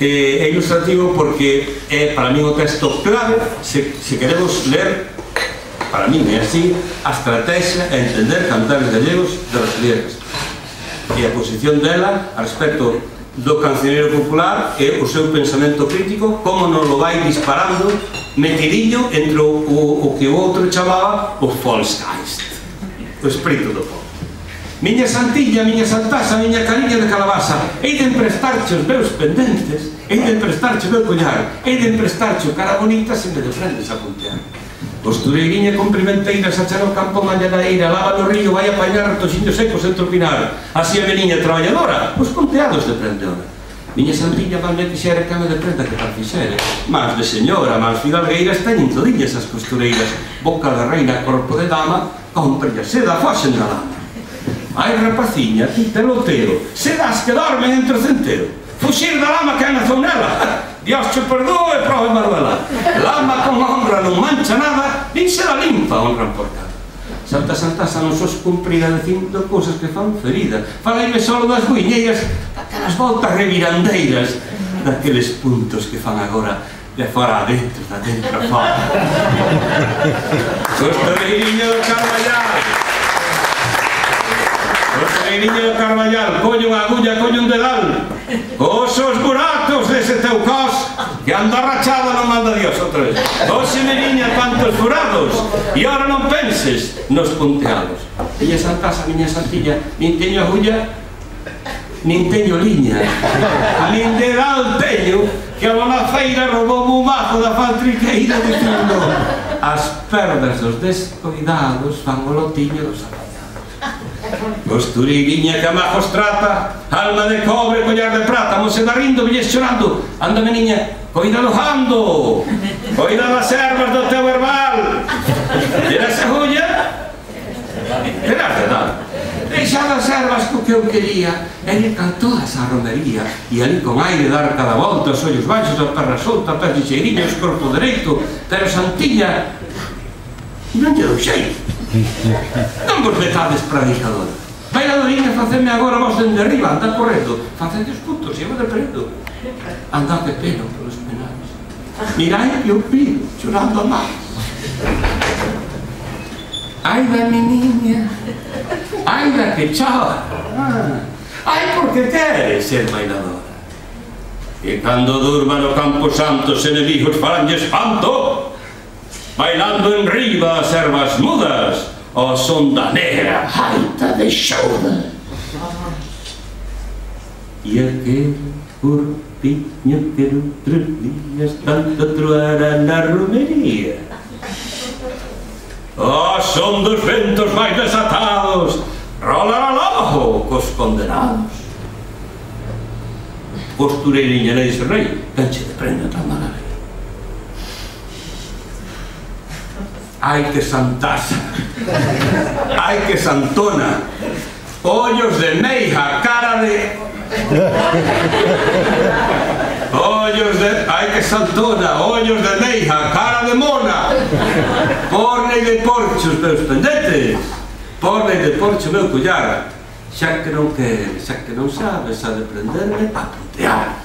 É ilustrativo porque é para min o texto clave se queremos ler, para min é así, a estrategia e entender cantares gallegos de Rosalía de Castro e a posición dela a respecto do cancioneiro popular e o seu pensamento crítico, como nos lo vai disparando metidillo entre o que o outro chamaba o Volksgeist, o espírito do povo. Miña santilla, miña santaza, miña cariña de calabaza, hei de emprestarche os meus pendentes, hei de emprestarche o meu collar, hei de emprestarche o cara bonita se me defrendes a puntear. Costureiriña comprimenteira, sacha no campo mañanaeira, lava no río, vai apañar toxiños secos entre o pinar. Así a meniña traballadora, os ponteados de prendedora. Miña santilla mal me fixera que me de prenda que tal fixere. Mas de señora, mas fidalgueiras, teñen todiñas as costureiras. Boca de reina, corpo de dama, compre a seda, foxen da lama. Ai rapaciña, ti pelotero, sedas que dormen entre o centero. Fuxir da lama que anazou nela. Dios te perdoe, prove Manuela. Lama con honra non mancha nada, nin será limpa honran por cada. Santa Santasa non sos cumprida dicindo cousas que fan ferida. Falaime solo das guiñeiras, daquelas voltas revirandeiras, daqueles puntos que fan agora de fora a dentro, da dentro a fora. Costureiriña do Carballal. Costureiriña do Carballal, coño unha agulla, coño un dedal. Osos buratos dese teu cos que anda rachado non manda Dios outra vez. Oxe meniña, tantos furados, e ora non penses nos punteados. Miña santasa, miña santilla, nin teño agulla, nin teño liña, nin dedal teño, que a bona feira roubou un mazo da faltriqueira dicindo as perdas dos descoidados fan o lotiño dos apañados. Costureiriña que amajos trata, alma de cobre, collar de prata, mose da rindo, villes chorando. Anda meniña, coida do jando, coida das ervas do teu herbal. Era esa joya? Era verdad. Deixa das ervas co que eu quería, e cantou esa romería, e ali con aire dar cada volta, os ollos baixos, a perra solta, a pés lixeiriña, os corpo dereito, pero santilla non lle dou xeito. Non vos metades predicadora. Bailadoriña, facedme agora vos dende arriba, anda correndo, facede os puntos, e eu de preto. Anda que pelo pelos penales. Mirai que eu pido, chorando a máis. Ai da meniña, ai da que chora, ai porque quere ser bailadora. E cando durma no campo santo os enemigos faranlle espanto, bailando en riba as ervas mudas, o son da negra gaita de xouda. E aquel corpiño que noutros días tanto troara na romería, o son dos ventos máis desatados, rolará logo cos condenados. Costureiriña le dice rei, canche de prenda tan maravilla. Ai que santasa, ai que santona, ollos de meija, cara de... ai que santona, ollos de meija, cara de mona, porne de porcho os meus pendetes, porne de porcho o meu collar, xa que non queres, xa que non sabes, ha de prenderme a puntear.